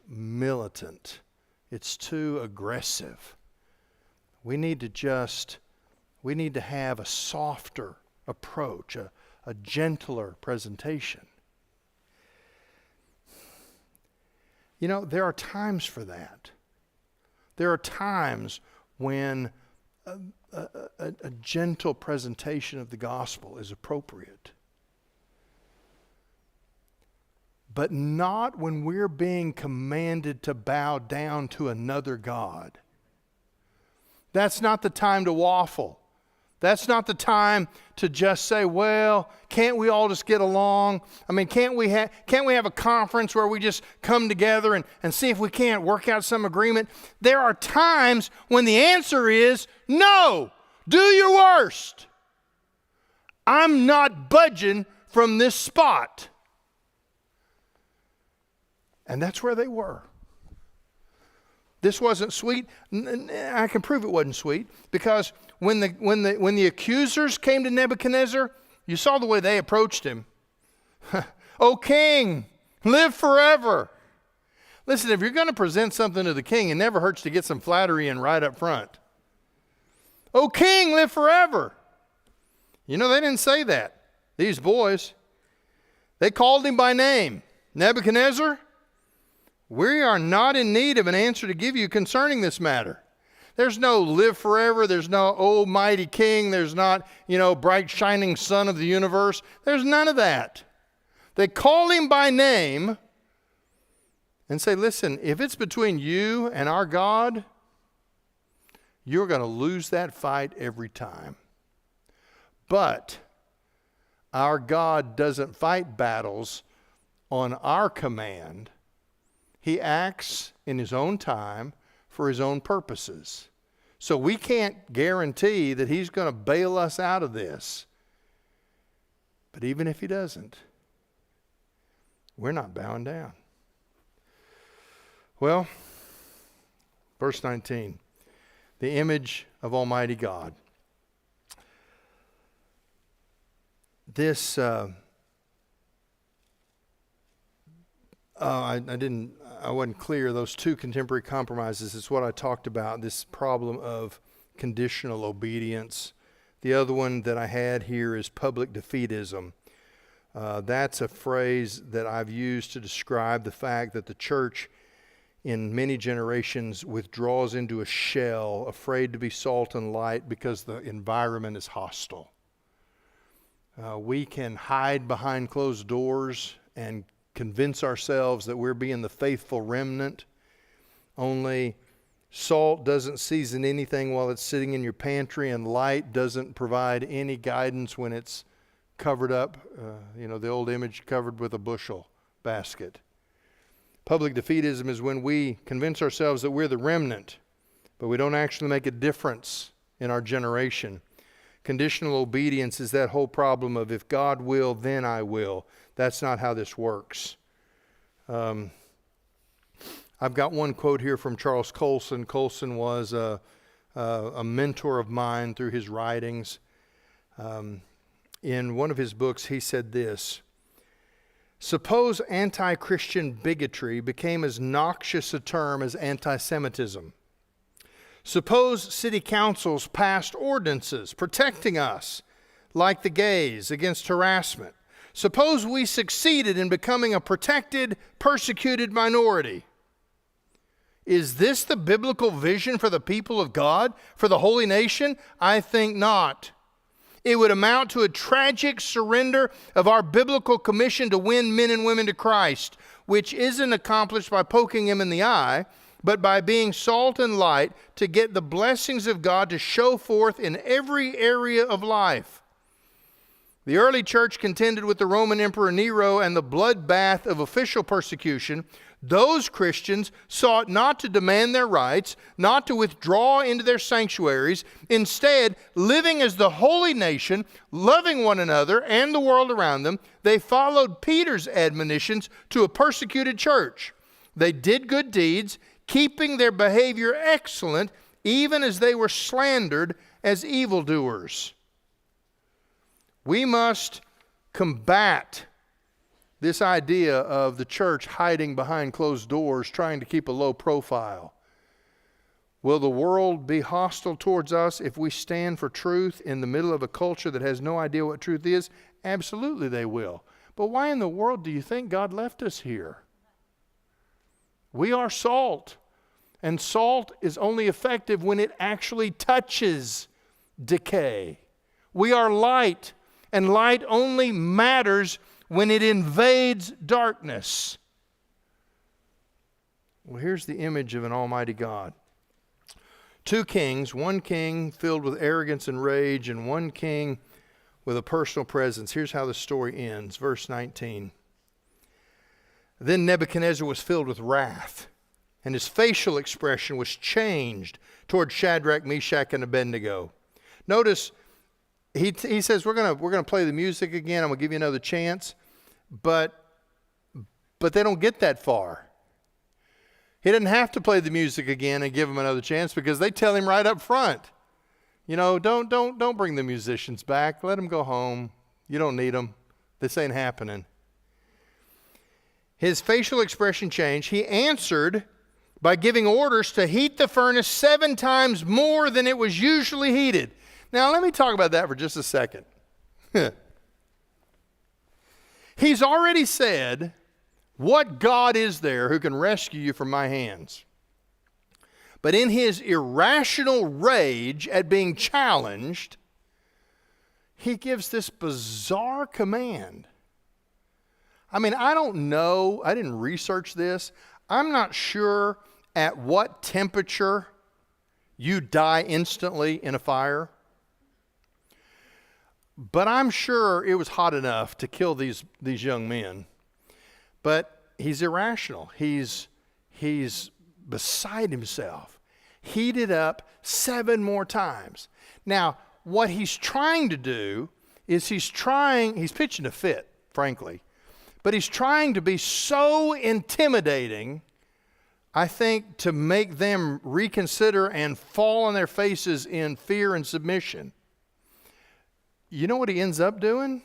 militant. It's too aggressive. We need to have a softer approach, a gentler presentation. You know, there are times for that. There are times when a gentle presentation of the gospel is appropriate. But not when we're being commanded to bow down to another god. That's not the time to waffle. That's not the time to just say, well, can't we all just get along? I mean, can't we have a conference where we just come together and see if we can't work out some agreement? There are times when the answer is no, do your worst. I'm not budging from this spot. And that's where they were. This wasn't sweet. I can prove it wasn't sweet because when the accusers came to Nebuchadnezzar, you saw the way they approached him. O king, live forever. Listen, if you're going to present something to the king, it never hurts to get some flattery in right up front. O king, live forever. You know, they didn't say that. These boys, they called him by name. Nebuchadnezzar, we are not in need of an answer to give you concerning this matter. There's no live forever. There's no almighty king. There's not, bright shining sun of the universe. There's none of that. They call him by name and say, listen, if it's between you and our God, you're going to lose that fight every time. But our God doesn't fight battles on our command. He acts in his own time for his own purposes. So we can't guarantee that he's going to bail us out of this. But even if he doesn't, we're not bowing down. Well, verse 19, the image of Almighty God. This, I wasn't clear. Those two contemporary compromises is what I talked about, this problem of conditional obedience. The other one that I had here is public defeatism. That's a phrase that I've used to describe the fact that the church in many generations withdraws into a shell, afraid to be salt and light because the environment is hostile. We can hide behind closed doors and convince ourselves that we're being the faithful remnant. Only salt doesn't season anything while it's sitting in your pantry, and light doesn't provide any guidance when it's covered up. The old image, covered with a bushel basket. Public defeatism is when we convince ourselves that we're the remnant, but we don't actually make a difference in our generation. Conditional obedience is that whole problem of if God will, then I will. That's not how this works. I've got one quote here from Charles Colson. Colson was a mentor of mine through his writings. In one of his books, he said this: suppose anti-Christian bigotry became as noxious a term as anti-Semitism. Suppose city councils passed ordinances protecting us, like the gays, against harassment. Suppose we succeeded in becoming a protected, persecuted minority. Is this the biblical vision for the people of God, for the holy nation? I think not. It would amount to a tragic surrender of our biblical commission to win men and women to Christ, which isn't accomplished by poking him in the eye, but by being salt and light to get the blessings of God to show forth in every area of life. The early church contended with the Roman Emperor Nero and the bloodbath of official persecution. Those Christians sought not to demand their rights, not to withdraw into their sanctuaries. Instead, living as the holy nation, loving one another and the world around them, they followed Peter's admonitions to a persecuted church. They did good deeds, keeping their behavior excellent, even as they were slandered as evildoers. We must combat this idea of the church hiding behind closed doors, trying to keep a low profile. Will the world be hostile towards us if we stand for truth in the middle of a culture that has no idea what truth is? Absolutely they will. But why in the world do you think God left us here? We are salt, and salt is only effective when it actually touches decay. We are light, and light only matters when it invades darkness. Well, here's the image of an almighty God. Two kings, one king filled with arrogance and rage, and one king with a personal presence. Here's how the story ends, verse 19. Then Nebuchadnezzar was filled with wrath, and his facial expression was changed toward Shadrach, Meshach, and Abednego. Notice, he says, we're gonna play the music again. I'm going to give you another chance. But they don't get that far. He doesn't have to play the music again and give them another chance, because they tell him right up front, you know, don't bring the musicians back. Let them go home. You don't need them. This ain't happening. His facial expression changed. He answered by giving orders to heat the furnace 7 times more than it was usually heated. Now, let me talk about that for just a second. He's already said, what God is there who can rescue you from my hands? But in his irrational rage at being challenged, he gives this bizarre command. I mean, I don't know. I didn't research this. I'm not sure at what temperature you die instantly in a fire. But I'm sure it was hot enough to kill these young men. But he's irrational. He's beside himself. Heated up 7 more times. Now, what he's trying to do is he's pitching a fit, frankly. But he's trying to be so intimidating, I think, to make them reconsider and fall on their faces in fear and submission. You know what he ends up doing?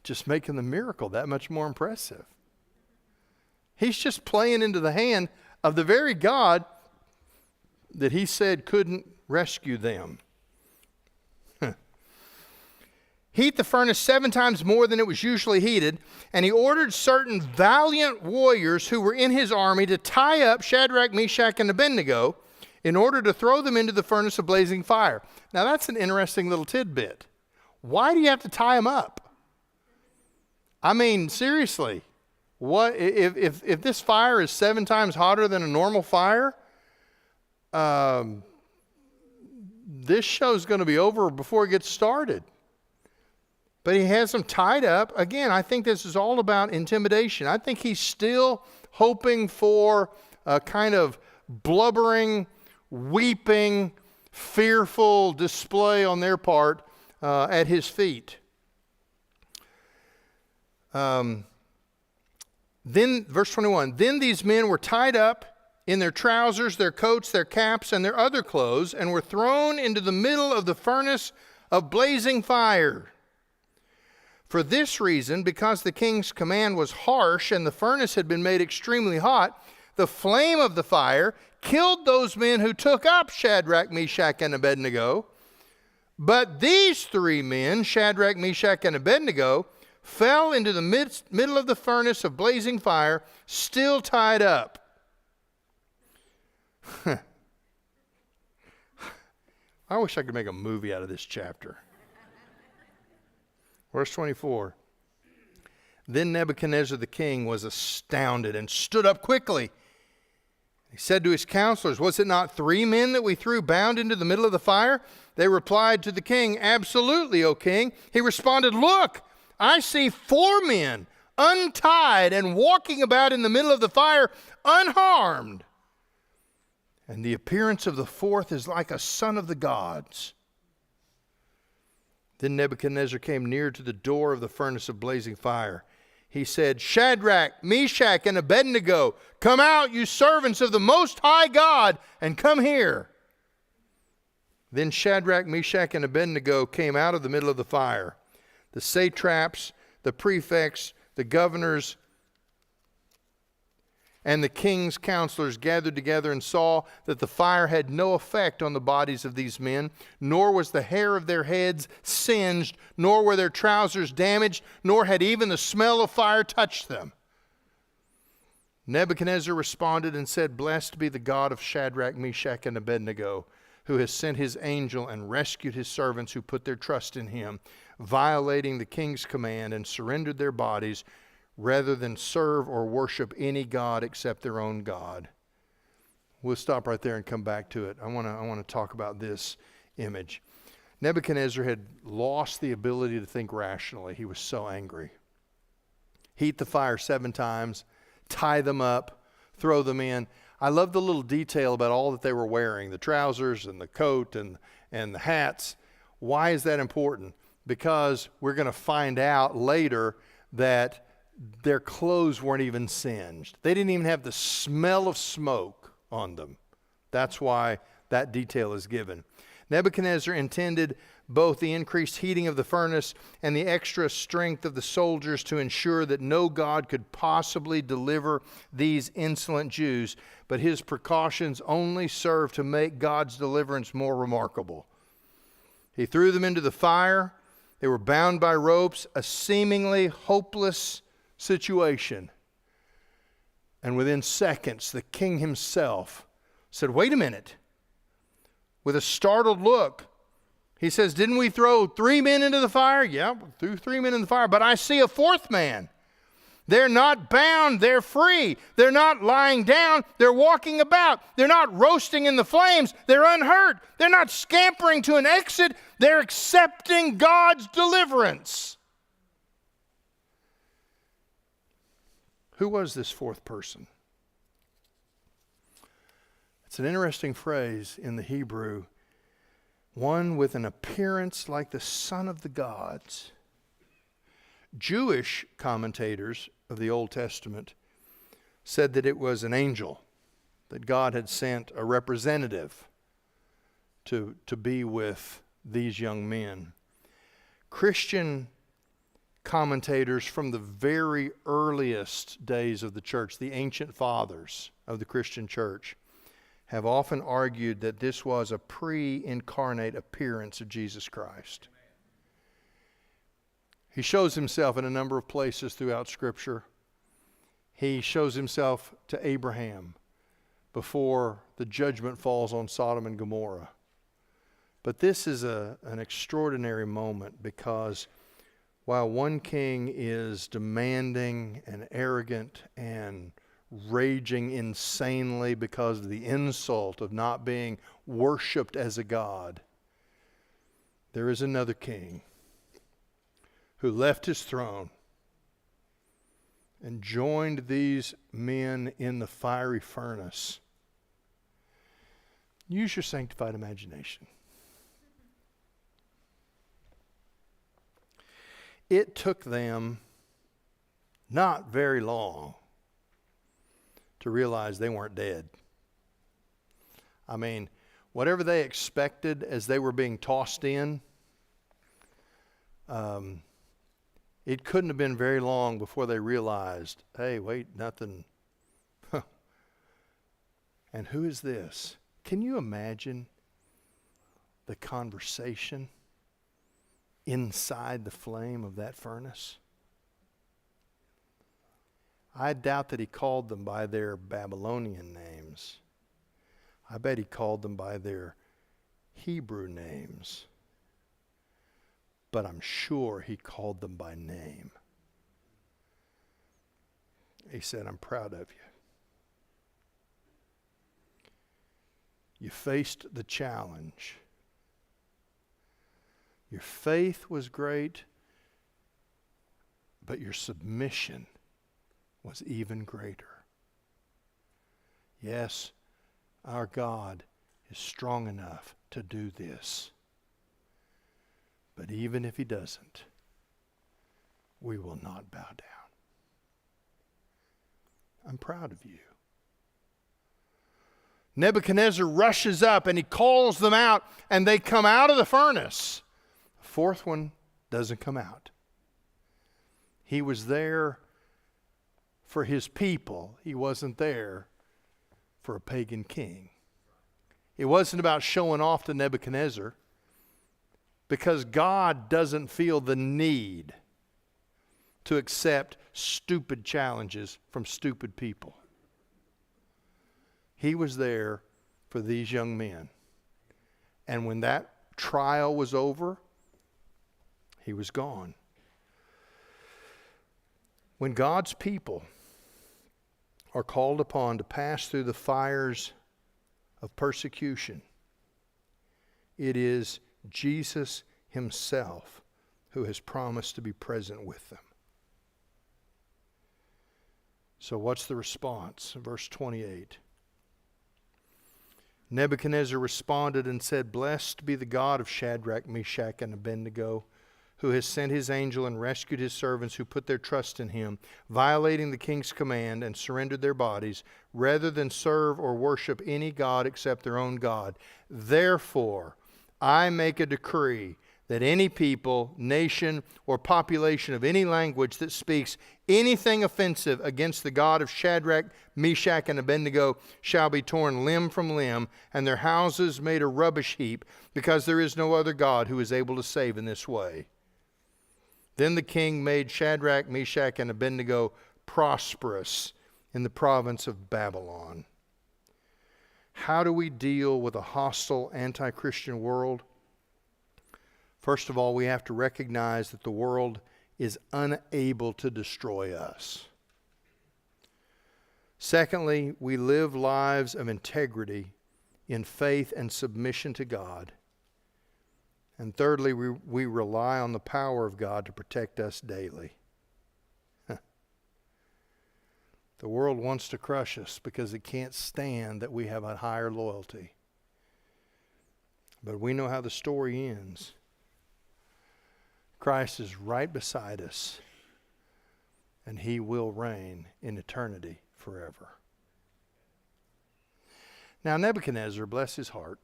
Just making the miracle that much more impressive. He's just playing into the hand of the very God that he said couldn't rescue them. Heat the furnace 7 times more than it was usually heated, and he ordered certain valiant warriors who were in his army to tie up Shadrach, Meshach, and Abednego in order to throw them into the furnace of blazing fire. Now that's an interesting little tidbit. Why do you have to tie them up? I mean, seriously, what if this fire is 7 times hotter than a normal fire? This show's going to be over before it gets started. But he has them tied up. Again, I think this is all about intimidation. I think he's still hoping for a kind of blubbering, weeping, fearful display on their part at his feet. Then, verse 21, then these men were tied up in their trousers, their coats, their caps, and their other clothes, and were thrown into the middle of the furnace of blazing fire. For this reason, because the king's command was harsh and the furnace had been made extremely hot, the flame of the fire killed those men who took up Shadrach, Meshach, and Abednego. But these 3 men, Shadrach, Meshach, and Abednego, fell into the middle of the furnace of blazing fire, still tied up. I wish I could make a movie out of this chapter. Verse 24. Then Nebuchadnezzar the king was astounded and stood up quickly. He said to his counselors, was it not 3 men that we threw bound into the middle of the fire? They replied to the king, "Absolutely, O king." He responded, "Look, I see 4 men untied and walking about in the middle of the fire unharmed. And the appearance of the 4th is like a son of the gods." Then Nebuchadnezzar came near to the door of the furnace of blazing fire. He said, "Shadrach, Meshach, and Abednego, come out, you servants of the Most High God, and come here." Then Shadrach, Meshach, and Abednego came out of the middle of the fire. The satraps, the prefects, the governors, and the king's counselors gathered together and saw that the fire had no effect on the bodies of these men, nor was the hair of their heads singed, nor were their trousers damaged, nor had even the smell of fire touched them. Nebuchadnezzar responded and said, "Blessed be the God of Shadrach, Meshach, and Abednego, who has sent his angel and rescued his servants who put their trust in him, violating the king's command and surrendered their bodies rather than serve or worship any god except their own God." We'll stop right there and come back to it. I want to talk about this image. Nebuchadnezzar had lost the ability to think rationally. He was so angry. Heat the fire 7 times, tie them up, throw them in. I love the little detail about all that they were wearing, the trousers and the coat and the hats. Why is that important? Because we're going to find out later that their clothes weren't even singed. They didn't even have the smell of smoke on them. That's why that detail is given. Nebuchadnezzar intended both the increased heating of the furnace and the extra strength of the soldiers to ensure that no god could possibly deliver these insolent Jews, but his precautions only served to make God's deliverance more remarkable. He threw them into the fire. They were bound by ropes, a seemingly hopeless situation. And within seconds, the king himself said, "Wait a minute." With a startled look, he says, "Didn't we throw 3 men into the fire?" "Yeah, we threw 3 men in the fire, but I see a 4th man. They're not bound, they're free. They're not lying down, they're walking about. They're not roasting in the flames, they're unhurt. They're not scampering to an exit, they're accepting God's deliverance." Who was this 4th person? It's an interesting phrase in the Hebrew. One with an appearance like the son of the gods. Jewish commentators of the Old Testament said that it was an angel, that God had sent a representative to be with these young men. Christian commentators from the very earliest days of the church, the ancient fathers of the Christian church, have often argued that this was a pre-incarnate appearance of Jesus Christ. He shows himself in a number of places throughout Scripture. He shows himself to Abraham before the judgment falls on Sodom and Gomorrah. But this is an extraordinary moment, because while one king is demanding and arrogant and raging insanely because of the insult of not being worshiped as a god, there is another king who left his throne and joined these men in the fiery furnace. Use your sanctified imagination. It took them not very long to realize they weren't dead. I mean, whatever they expected as they were being tossed in, it couldn't have been very long before they realized, hey, wait, nothing. And who is this? Can you imagine the conversation inside the flame of that furnace? I doubt that he called them by their Babylonian names. I bet he called them by their Hebrew names. But I'm sure he called them by name. He said, "I'm proud of you. You faced the challenge Your faith was great, but your submission was even greater. Yes, our God is strong enough to do this. But even if he doesn't, we will not bow down. I'm proud of you. Nebuchadnezzar rushes up and he calls them out, and they come out of the furnace. The fourth one doesn't come out. He was there for his people. He wasn't there for a pagan king. It wasn't about showing off to Nebuchadnezzar, because God doesn't feel the need to accept stupid challenges from stupid people. He was there for these young men. And when that trial was over, he was gone. When God's people are called upon to pass through the fires of persecution, it is Jesus himself who has promised to be present with them. So what's the response? Verse 28. Nebuchadnezzar responded and said, "Blessed be the God of Shadrach, Meshach, and Abednego, who has sent his angel and rescued his servants who put their trust in him, violating the king's command and surrendered their bodies, rather than serve or worship any god except their own God. Therefore, I make a decree that any people, nation, or population of any language that speaks anything offensive against the God of Shadrach, Meshach, and Abednego shall be torn limb from limb, and their houses made a rubbish heap, because there is no other God who is able to save in this way." Then the king made Shadrach, Meshach, and Abednego prosperous in the province of Babylon. How do we deal with a hostile, anti-Christian world? First of all, we have to recognize that the world is unable to destroy us. Secondly, we live lives of integrity in faith and submission to God. And thirdly, we rely on the power of God to protect us daily. The world wants to crush us because it can't stand that we have a higher loyalty. But we know how the story ends. Christ is right beside us, and he will reign in eternity forever. Now, Nebuchadnezzar, bless his heart,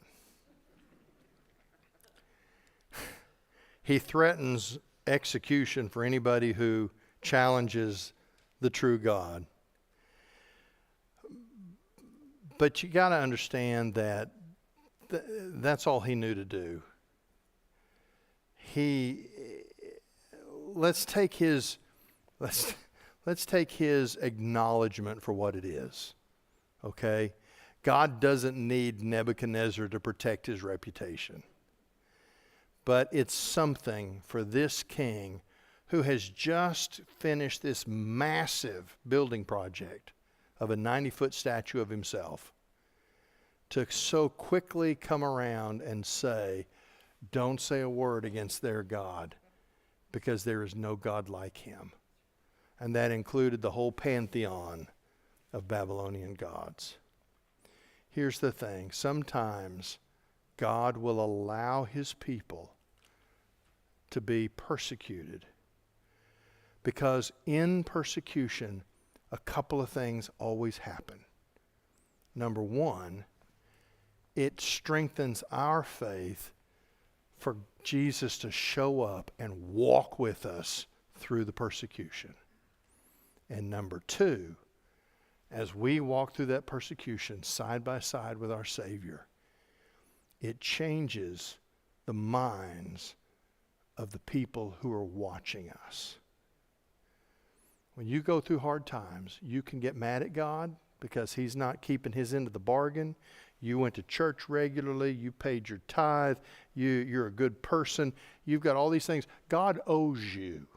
he threatens execution for anybody who challenges the true God. But you got to understand that that's all he knew to do. Let's take his acknowledgement for what it is. Okay? God doesn't need Nebuchadnezzar to protect his reputation. But it's something for this king who has just finished this massive building project of a 90-foot statue of himself to so quickly come around and say, don't say a word against their God, because there is no God like him. And that included the whole pantheon of Babylonian gods. Here's the thing. Sometimes God will allow his people to be persecuted, because in persecution, a couple of things always happen. Number one, it strengthens our faith for Jesus to show up and walk with us through the persecution. And number two, as we walk through that persecution side by side with our Savior, it changes the minds of the people who are watching us. When you go through hard times, you can get mad at God because he's not keeping his end of the bargain. You went to church regularly. You paid your tithe. You're a good person. You've got all these things. God owes you.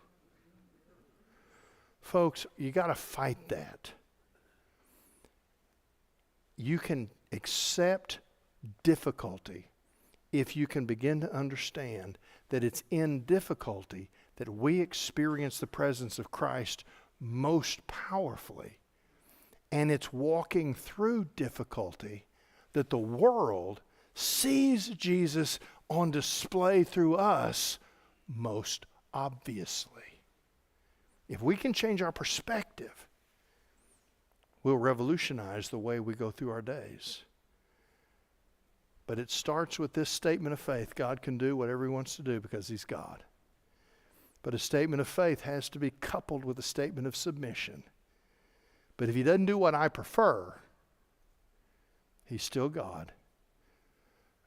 Folks, you got to fight that. You can accept difficulty if you can begin to understand that it's in difficulty that we experience the presence of Christ most powerfully. And it's walking through difficulty that the world sees Jesus on display through us most obviously. If we can change our perspective, we'll revolutionize the way we go through our days. But it starts with this statement of faith. God can do whatever he wants to do because he's God. But a statement of faith has to be coupled with a statement of submission. But if he doesn't do what I prefer, he's still God.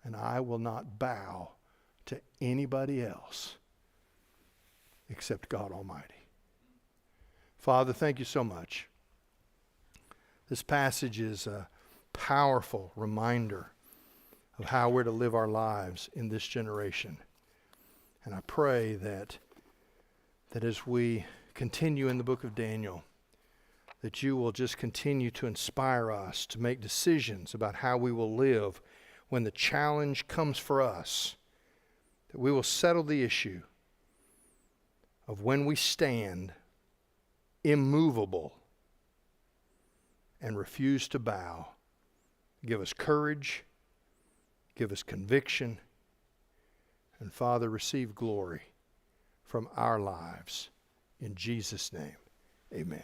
And I will not bow to anybody else except God Almighty. Father, thank you so much. This passage is a powerful reminder of how we're to live our lives in this generation. And I pray that as we continue in the book of Daniel, that you will just continue to inspire us to make decisions about how we will live when the challenge comes for us, that we will settle the issue of when we stand immovable and refuse to bow. Give us courage, give us conviction, and Father, receive glory from our lives. In Jesus' name, amen.